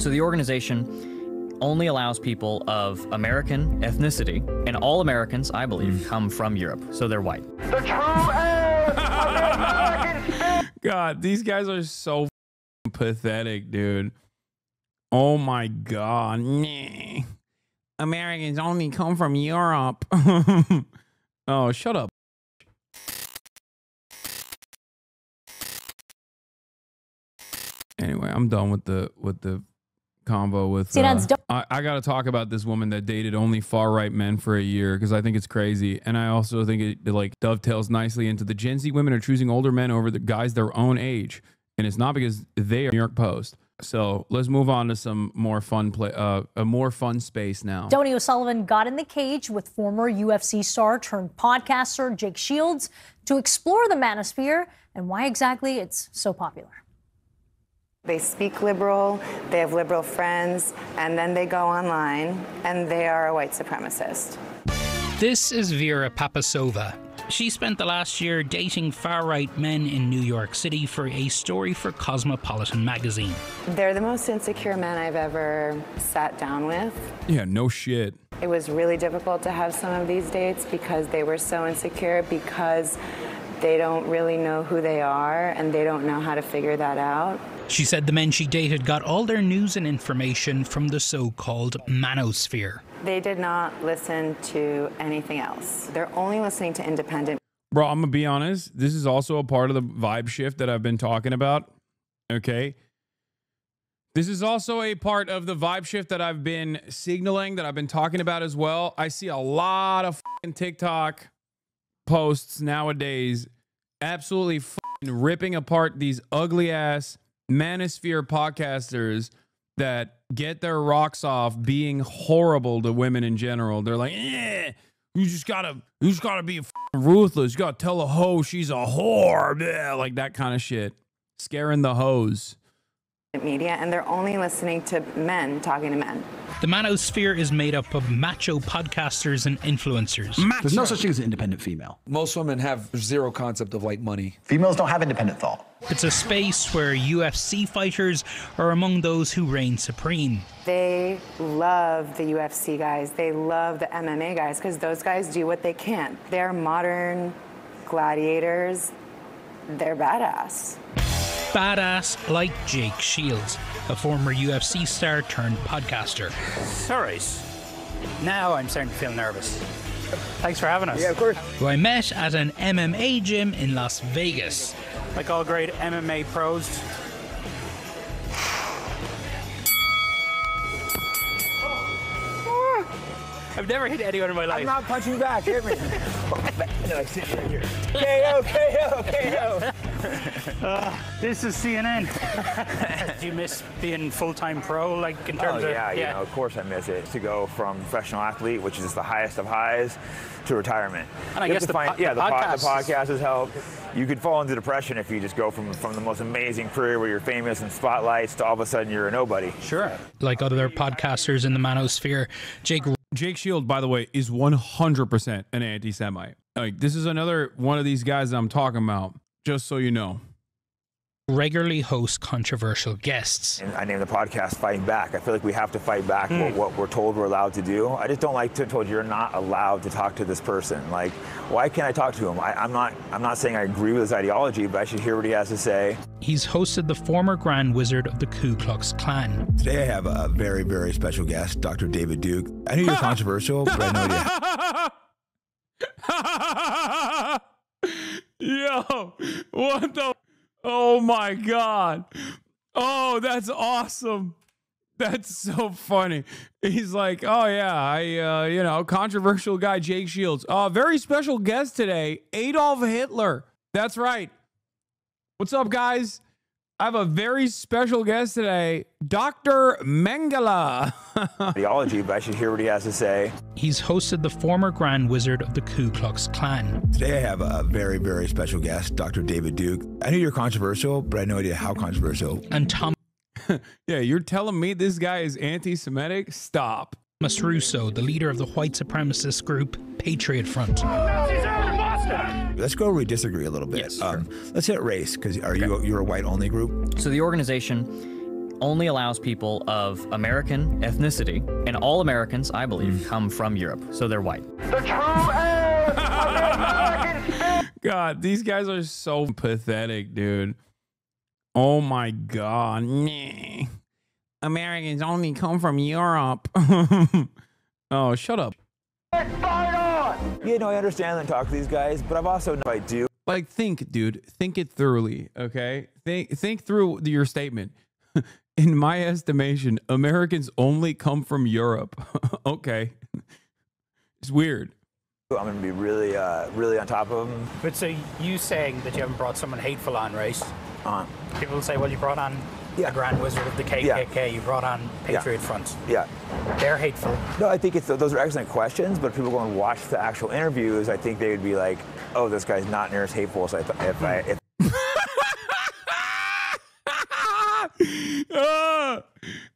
So the organization only allows people of American ethnicity, and all Americans, I believe, come from Europe, so they're white. The true heirs of the American state. God, these guys are so pathetic, dude. Oh my God. Americans only come from Europe. Oh, shut up. Anyway, I'm done with the convo with I gotta talk about this woman that dated only far-right men for a year, because I think it's crazy, and I also think it like dovetails nicely into the Gen Z women are choosing older men over the guys their own age, and it's not because they are New York Post. So let's move on to some more fun a more fun space now. Tony O'Sullivan got in the cage with former UFC star turned podcaster Jake Shields to explore the Manosphere and why exactly it's so popular. They speak liberal, they have liberal friends, and then they go online and they are a white supremacist. This is Vera Papasova. She spent the last year dating far-right men in New York City for a story for Cosmopolitan magazine. They're the most insecure men I've ever sat down with. Yeah, no shit. It was really difficult to have some of these dates because they were so insecure, because they don't really know who they are and they don't know how to figure that out. She said the men she dated got all their news and information from the so-called Manosphere. They did not listen to anything else. They're only listening to independent. Bro, I'm gonna be honest. This is also a part of the vibe shift that I've been talking about. Okay. This is also a part of the vibe shift that I've been signaling, that I've been talking about as well. I see a lot of fucking TikTok posts nowadays absolutely fucking ripping apart these ugly ass Manosphere podcasters that get their rocks off being horrible to women in general. They're like, you just gotta be ruthless. You gotta tell a hoe she's a whore. Bleh, like that kind of shit. Scaring the hoes. Media, and they're only listening to men talking to men. The Manosphere is made up of macho podcasters and influencers. There's no such thing as an independent female. Most women have zero concept of like money. Females don't have independent thought. It's a space where UFC fighters are among those who reign supreme. They love the UFC guys. They love the MMA guys because those guys do what they can. They're modern gladiators. They're badass. Badass like Jake Shields, a former UFC star turned podcaster. Sorry. Now I'm starting to feel nervous. Thanks for having us. Yeah, of course. Who I met at an MMA gym in Las Vegas. Like all great MMA pros. I've never hit anyone in my life. I'm not punching back. Hit me. No, I sit right here. KO, KO, KO. This is CNN. Do you miss being full-time pro, like in terms of? Yeah, you know, of course I miss it. To go from professional athlete, which is the highest of highs, to retirement. And I guess the podcast has helped. You could fall into depression if you just go from the most amazing career where you're famous and spotlights to all of a sudden you're a nobody. Sure. Like other podcasters in the Manosphere, Jake Shield, by the way, is 100% an anti-Semite. Like, this is another one of these guys that I'm talking about, just so you know. Regularly hosts controversial guests. And I named the podcast Fighting Back. I feel like we have to fight back what we're told we're allowed to do. I just don't like to be told you're not allowed to talk to this person. Like, why can't I talk to him? I'm not saying I agree with his ideology, but I should hear what he has to say. He's hosted the former Grand Wizard of the Ku Klux Klan. Today I have a very, very special guest, Dr. David Duke. I know you're controversial, but I know you. Yo, what the? Oh my God. Oh, that's awesome. That's so funny. He's like, oh yeah, controversial guy, Jake Shields. Very special guest today, Adolf Hitler. That's right. What's up, guys? I have a very special guest today, Dr. Mengele. Ideology, but I should hear what he has to say. He's hosted the former Grand Wizard of the Ku Klux Klan. Today I have a very, very special guest, Dr. David Duke. I know you're controversial, but I have no idea how controversial. And Thomas Yeah, you're telling me this guy is anti-Semitic? Stop. Russo, the leader of the white supremacist group Patriot Front. Let's go where we disagree a little bit. Yes, sure. Let's hit race, because you're a white-only group? So the organization only allows people of American ethnicity, and all Americans, I believe, come from Europe, so they're white. The true heirs of the American spirit. God, these guys are so pathetic, dude. Oh my God. Nah. Americans only come from Europe. Oh, shut up. Yeah, no, I understand and talk to these guys, but I've also, I do. Like, think, dude. Think it thoroughly, okay? Think through your statement. In my estimation, Americans only come from Europe. Okay. It's weird. I'm going to be really, really on top of them. But so you saying that you haven't brought someone hateful on, right? People will say, well, you brought on a Grand Wizard of the KKK, you brought on Patriot Front. Yeah. They're hateful. No, I think those are excellent questions, but if people go and watch the actual interviews, I think they would be like, oh, this guy's not near as hateful as if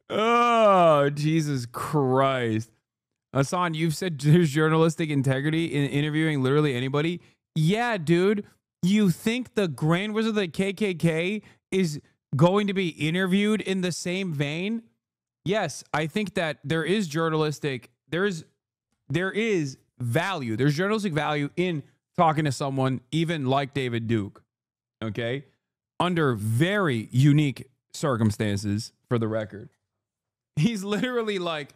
Oh, Jesus Christ. Hasan, you've said there's journalistic integrity in interviewing literally anybody. Yeah, dude. You think the Grand Wizard of the KKK is going to be interviewed in the same vein? Yes, I think that there is value. There's journalistic value in talking to someone even like David Duke. Okay? Under very unique circumstances, for the record. He's literally like,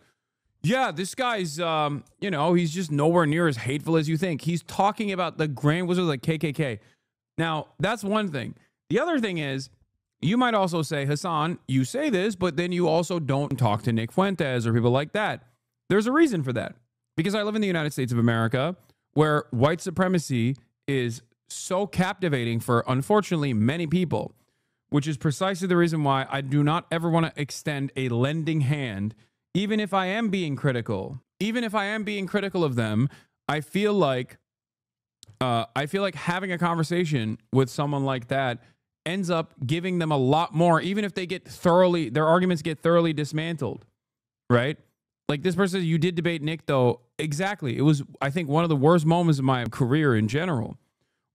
yeah, this guy's, he's just nowhere near as hateful as you think. He's talking about the Grand Wizard of the KKK. Now, that's one thing. The other thing is, you might also say, Hasan, you say this, but then you also don't talk to Nick Fuentes or people like that. There's a reason for that. Because I live in the United States of America, where white supremacy is so captivating for, unfortunately, many people, which is precisely the reason why I do not ever want to extend a lending hand, even if I am being critical. Even if I am being critical of them, I feel like having a conversation with someone like that ends up giving them a lot more, even if their arguments get thoroughly dismantled, right? Like this person says, you did debate Nick, though. Exactly. It was, I think, one of the worst moments of my career in general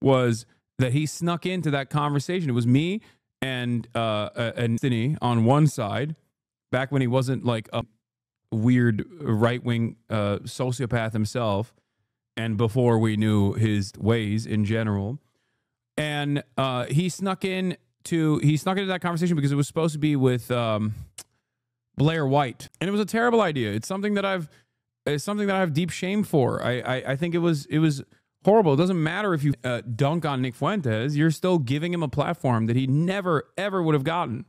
was that he snuck into that conversation. It was me and Anthony on one side, back when he wasn't like a weird right-wing sociopath himself, and before we knew his ways in general. And he snuck into that conversation because it was supposed to be with Blair White, and it was a terrible idea. It's something that I have deep shame for. I think it was horrible. It doesn't matter if you dunk on Nick Fuentes, you're still giving him a platform that he never ever would have gotten.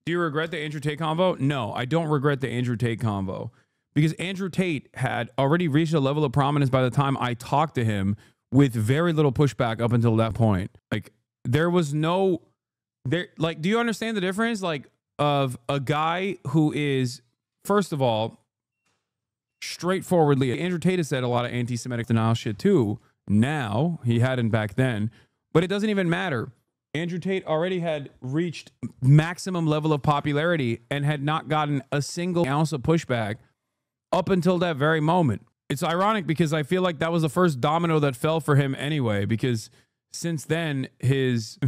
Do you regret the Andrew Tate convo? No, I don't regret the Andrew Tate convo, because Andrew Tate had already reached a level of prominence by the time I talked to him, with very little pushback up until that point. Like, there was no there. Like, do you understand the difference? Like, of a guy who is, first of all, straightforwardly, Andrew Tate has said a lot of anti-Semitic denial shit too. Now, he hadn't back then, but it doesn't even matter. Andrew Tate already had reached maximum level of popularity and had not gotten a single ounce of pushback up until that very moment. It's ironic because I feel like that was the first domino that fell for him anyway, because since then, his,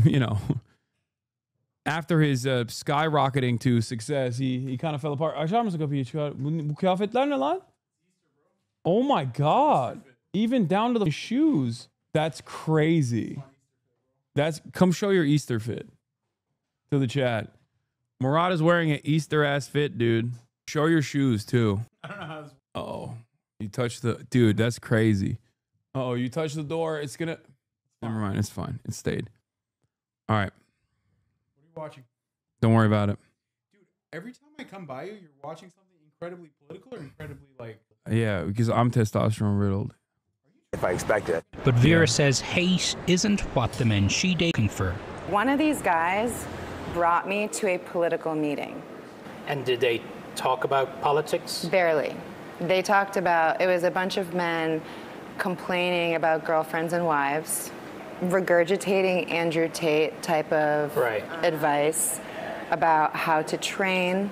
after his skyrocketing to success, he kind of fell apart. Oh my God. Even down to the shoes. That's crazy. Come show your Easter fit to the chat. Murad is wearing an Easter ass fit, dude. Show your shoes too. I don't know how this. Oh, you touched dude. That's crazy. Oh, you touched the door. It's gonna. Never mind. It's fine. It stayed. All right. What are you watching? Don't worry about it. Dude, every time I come by you, you're watching something incredibly political or incredibly like. Yeah, because I'm testosterone riddled. If I expect it. But Vera says hate isn't what the men she dating for. One of these guys brought me to a political meeting. And did they talk about politics? Barely. They talked about, it was a bunch of men complaining about girlfriends and wives, regurgitating Andrew Tate type of advice about how to train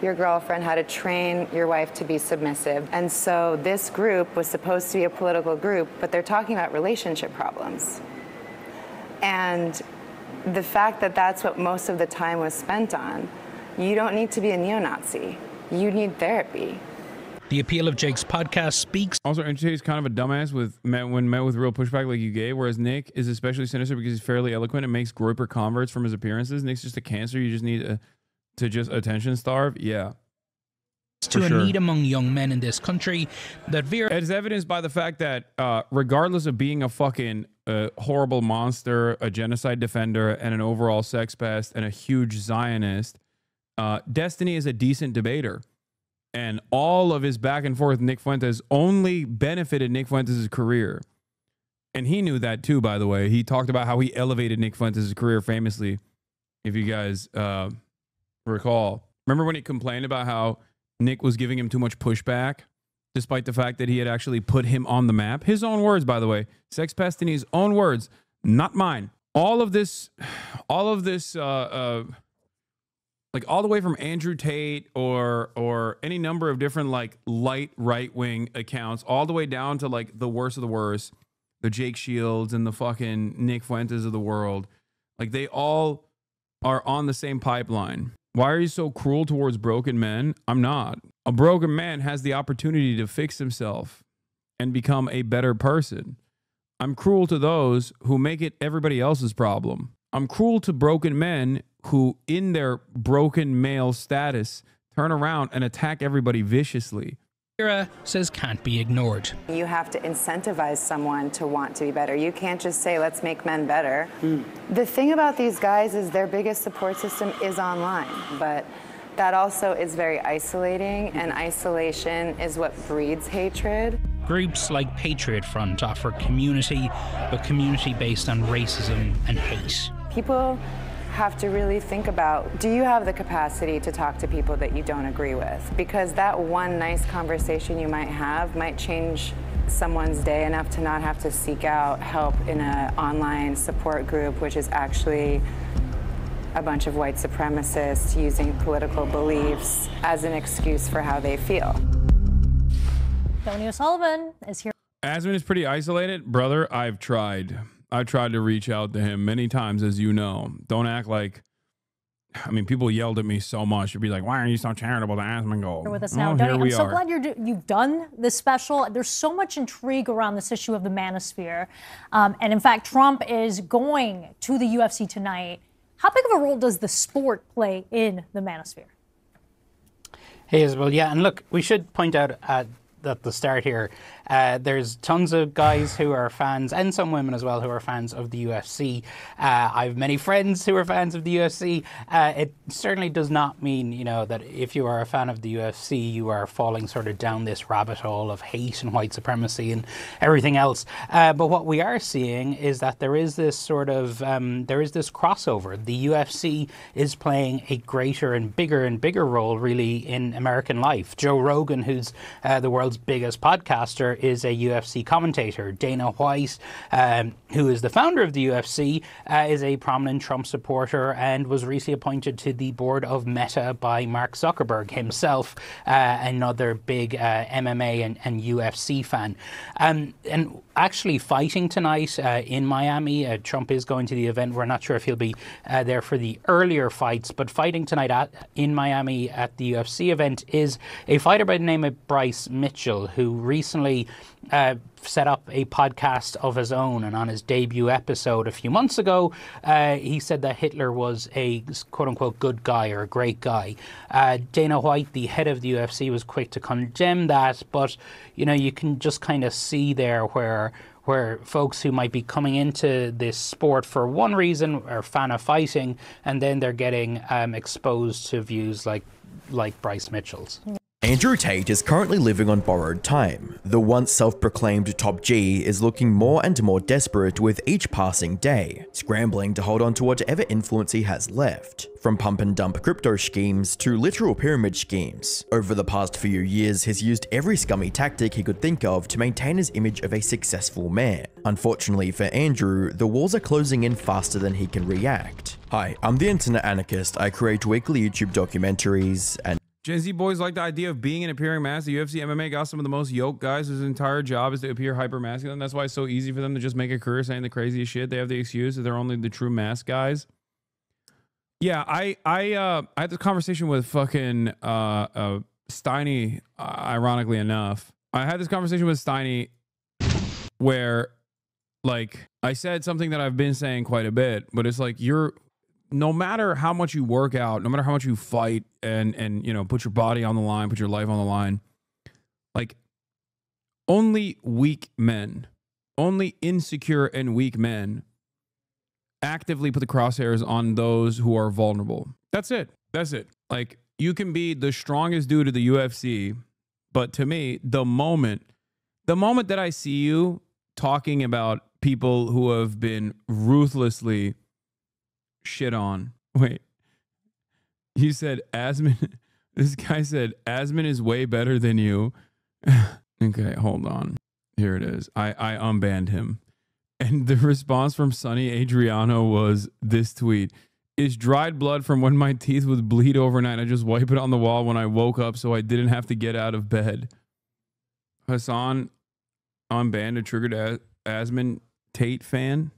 your girlfriend, how to train your wife to be submissive. And so this group was supposed to be a political group, but they're talking about relationship problems. And the fact that that's what most of the time was spent on, you don't need to be a neo-Nazi. You need therapy. The appeal of Jake's podcast speaks. Also, NJ is kind of a dumbass when met with real pushback like you gave, whereas Nick is especially sinister because he's fairly eloquent and makes groyper converts from his appearances. Nick's just a cancer. You just need to just attention starve. Yeah. To a need among young men in this country that Vera is evidenced by the fact that regardless of being a fucking horrible monster, a genocide defender, and an overall sex pest, and a huge Zionist, Destiny is a decent debater. And all of his back and forth with Nick Fuentes only benefited Nick Fuentes' career. And he knew that too, by the way. He talked about how he elevated Nick Fuentes' career famously, if you guys recall. Remember when he complained about how Nick was giving him too much pushback, despite the fact that he had actually put him on the map? His own words, by the way. Sex Pestini's own words, not mine. All of this, like all the way from Andrew Tate or any number of different like light right-wing accounts, all the way down to like the worst of the worst, the Jake Shields and the fucking Nick Fuentes of the world. Like they all are on the same pipeline. Why are you so cruel towards broken men? I'm not. A broken man has the opportunity to fix himself and become a better person. I'm cruel to those who make it everybody else's problem. I'm cruel to broken men who, in their broken male status, turn around and attack everybody viciously. Vera says can't be ignored. You have to incentivize someone to want to be better. You can't just say, let's make men better. The thing about these guys is their biggest support system is online, but that also is very isolating, and isolation is what breeds hatred. Groups like Patriot Front offer community, but community based on racism and hate. People have to really think about, do you have the capacity to talk to people that you don't agree with? Because that one nice conversation you might have might change someone's day enough to not have to seek out help in an online support group, which is actually a bunch of white supremacists using political beliefs as an excuse for how they feel. Tony O'Sullivan is here. Asman is pretty isolated. Brother, I've tried to reach out to him many times, as you know. Don't act like, I mean, people yelled at me so much. You'd be like, why are you so charitable to Asman Gold? With us now. I'm so glad you've done this special. There's so much intrigue around this issue of the Manosphere. And in fact, Trump is going to the UFC tonight. How big of a role does the sport play in the Manosphere? Hey, Isabel. Yeah, and look, we should point out at the start here, there's tons of guys who are fans, and some women as well, who are fans of the UFC. I have many friends who are fans of the UFC. It certainly does not mean, you know, that if you are a fan of the UFC, you are falling sort of down this rabbit hole of hate and white supremacy and everything else. But what we are seeing is that there is this sort of, there is this crossover. The UFC is playing a greater and bigger role, really, in American life. Joe Rogan, who's the world's biggest podcaster, is a UFC commentator. Dana White, who is the founder of the UFC, is a prominent Trump supporter and was recently appointed to the board of Meta by Mark Zuckerberg himself, another big MMA and UFC fan. And actually fighting tonight in Miami, Trump is going to the event. We're not sure if he'll be there for the earlier fights, but fighting tonight in Miami at the UFC event is a fighter by the name of Bryce Mitchell, who recently set up a podcast of his own, and on his debut episode a few months ago, he said that Hitler was a quote-unquote good guy or a great guy. Dana White, the head of the UFC, was quick to condemn that, but you know, you can just kind of see there where folks who might be coming into this sport for one reason are a fan of fighting, and then they're getting exposed to views like Bryce Mitchell's. Andrew Tate is currently living on borrowed time. The once self-proclaimed top G is looking more and more desperate with each passing day, scrambling to hold on to whatever influence he has left. From pump and dump crypto schemes to literal pyramid schemes, over the past few years he's used every scummy tactic he could think of to maintain his image of a successful man. Unfortunately for Andrew, the walls are closing in faster than he can react. Hi, I'm the Internet Anarchist. I create weekly YouTube documentaries and Gen Z boys like the idea of being an appearing mask. The UFC MMA got some of the most yoked guys whose entire job is to appear hyper masculine. That's why it's so easy for them to just make a career saying the craziest shit. They have the excuse that they're only the true mask guys. Yeah, I had this conversation with fucking Steiny, ironically enough. I had this conversation with Steiny where, like, I said something that I've been saying quite a bit, but it's like, no matter how much you work out, no matter how much you fight and you know, put your body on the line, put your life on the line, like, only weak men, only insecure and weak men actively put the crosshairs on those who are vulnerable. That's it. That's it. Like, you can be the strongest dude of the UFC, but to me, the moment that I see you talking about people who have been ruthlessly shit on. Wait, you said Asman. This guy said Asman is way better than you. Okay, hold on. Here it is. I unbanned him. And the response from Sonny Adriano was this tweet. Is dried blood from when my teeth would bleed overnight. I just wipe it on the wall when I woke up so I didn't have to get out of bed. Hasan unbanned a triggered Asman Tate fan.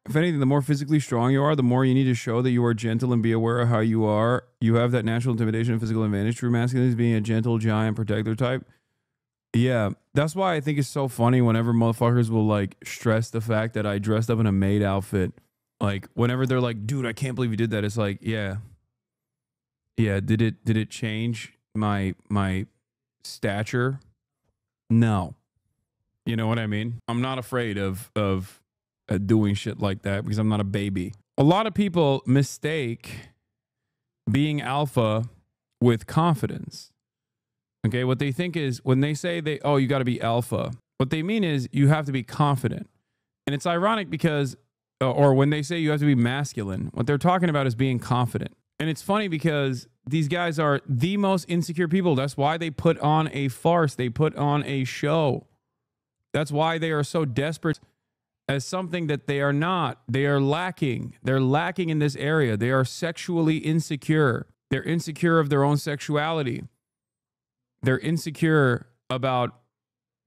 If anything, the more physically strong you are, the more you need to show that you are gentle and be aware of how you are. You have that natural intimidation and physical advantage. True masculinity is being a gentle, giant protector type. Yeah, that's why I think it's so funny whenever motherfuckers will like stress the fact that I dressed up in a maid outfit. Like whenever they're like, dude, I can't believe you did that. It's like, yeah. Did it change my stature? No. You know what I mean? I'm not afraid of doing shit like that because I'm not a baby. A lot of people mistake being alpha with confidence. Okay, what they think is when they say you got to be alpha, what they mean is you have to be confident. And it's ironic because, or when they say you have to be masculine, what they're talking about is being confident. And it's funny because these guys are the most insecure people. That's why they put on a farce. They put on a show. That's why they are so desperate as something that they are not. They are lacking. They're lacking in this area. They are sexually insecure. They're insecure of their own sexuality. They're insecure about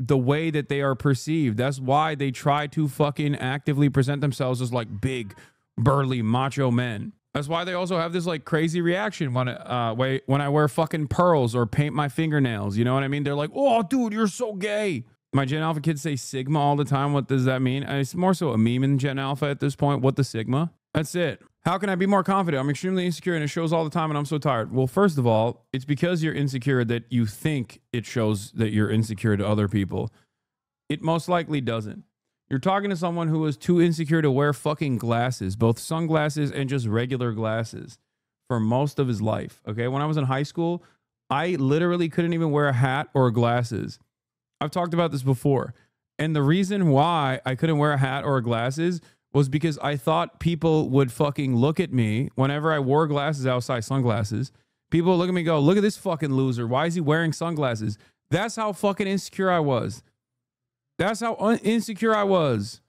the way that they are perceived. That's why they try to fucking actively present themselves as like big, burly, macho men. That's why they also have this like crazy reaction when I wear fucking pearls or paint my fingernails. You know what I mean? They're like, oh, dude, you're so gay. My Gen Alpha kids say Sigma all the time. What does that mean? It's more so a meme in Gen Alpha at this point. What the Sigma? That's it. How can I be more confident? I'm extremely insecure and it shows all the time and I'm so tired. Well, first of all, it's because you're insecure that you think it shows that you're insecure to other people. It most likely doesn't. You're talking to someone who was too insecure to wear fucking glasses, both sunglasses and just regular glasses for most of his life. Okay. When I was in high school, I literally couldn't even wear a hat or glasses. I've talked about this before. And the reason why I couldn't wear a hat or glasses was because I thought people would fucking look at me whenever I wore glasses outside, sunglasses. People would look at me and go, look at this fucking loser. Why is he wearing sunglasses? That's how fucking insecure I was. That's how insecure I was.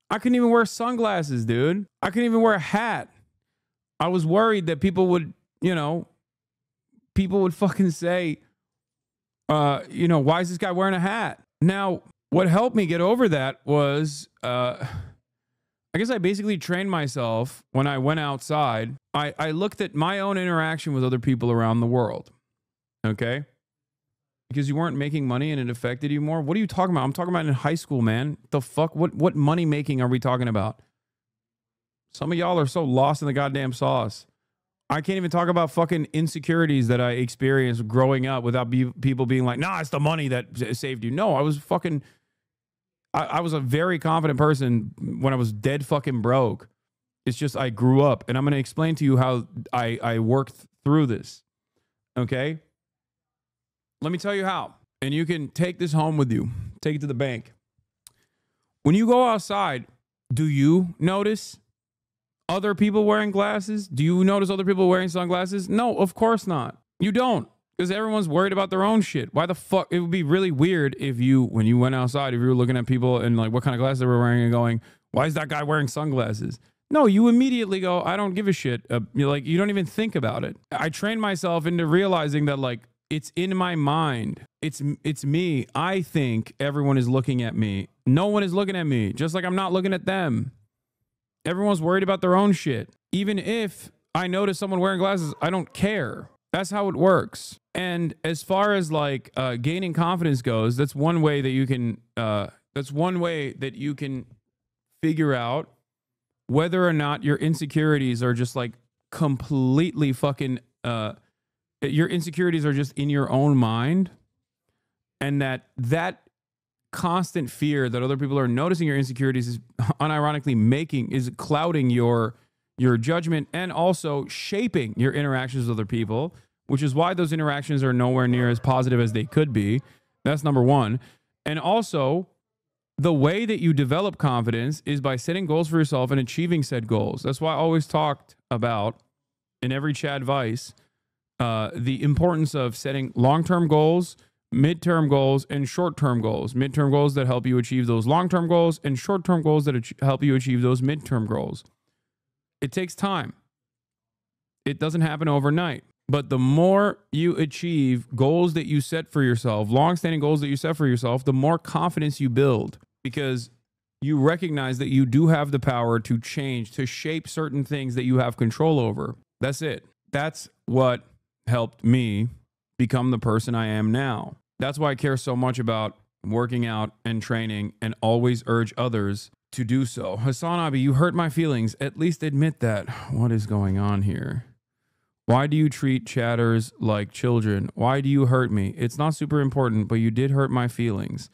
I couldn't even wear sunglasses, dude. I couldn't even wear a hat. I was worried that people would, people would fucking say, why is this guy wearing a hat? Now, what helped me get over that was, I guess I basically trained myself when I went outside. I looked at my own interaction with other people around the world. Okay? Because you weren't making money and it affected you more. What are you talking about? I'm talking about in high school, man. The fuck? What money making are we talking about? Some of y'all are so lost in the goddamn sauce. I can't even talk about fucking insecurities that I experienced growing up without people being like, nah, it's the money that saved you. No, I was fucking... I was a very confident person when I was dead fucking broke. It's just I grew up. And I'm going to explain to you how I worked through this. Okay? Let me tell you how. And you can take this home with you. Take it to the bank. When you go outside, do you notice other people wearing glasses? Do you notice other people wearing sunglasses? No, of course not. You don't. Because everyone's worried about their own shit. Why the fuck? It would be really weird if when you went outside, if you were looking at people and like what kind of glasses they were wearing and going, why is that guy wearing sunglasses? No, you immediately go, I don't give a shit. You're like, you don't even think about it. I trained myself into realizing that, like, it's in my mind. It's me. I think everyone is looking at me. No one is looking at me, just like I'm not looking at them. Everyone's worried about their own shit. Even if I notice someone wearing glasses, I don't care. That's how it works. And as far as like gaining confidence goes, that's one way that you can figure out whether or not your insecurities are just like completely fucking your insecurities are just in your own mind, and that constant fear that other people are noticing your insecurities is unironically clouding your judgment and also shaping your interactions with other people, which is why those interactions are nowhere near as positive as they could be. That's number one. And also, the way that you develop confidence is by setting goals for yourself and achieving said goals. That's why I always talked about in every Chad Vice the importance of setting long-term goals, midterm goals, and short-term goals. Midterm goals that help you achieve those long-term goals, and short-term goals that help you achieve those midterm goals. It takes time. It doesn't happen overnight. But the more you achieve goals that you set for yourself, long-standing goals that you set for yourself, the more confidence you build, because you recognize that you do have the power to change, to shape certain things that you have control over. That's it. That's what helped me become the person I am now. That's why I care so much about working out and training and always urge others to do so. HasanAbi, you hurt my feelings. At least admit that. What is going on here? Why do you treat chatters like children? Why do you hurt me? It's not super important, but you did hurt my feelings.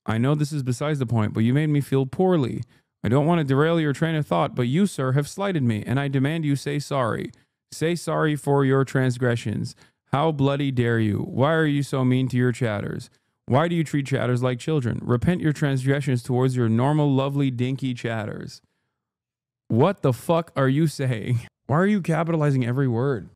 I know this is besides the point, but you made me feel poorly. I don't want to derail your train of thought, but you, sir, have slighted me, and I demand you say sorry. Say sorry for your transgressions. How bloody dare you? Why are you so mean to your chatters? Why do you treat chatters like children? Repent your transgressions towards your normal, lovely, dinky chatters. What the fuck are you saying? Why are you capitalizing every word?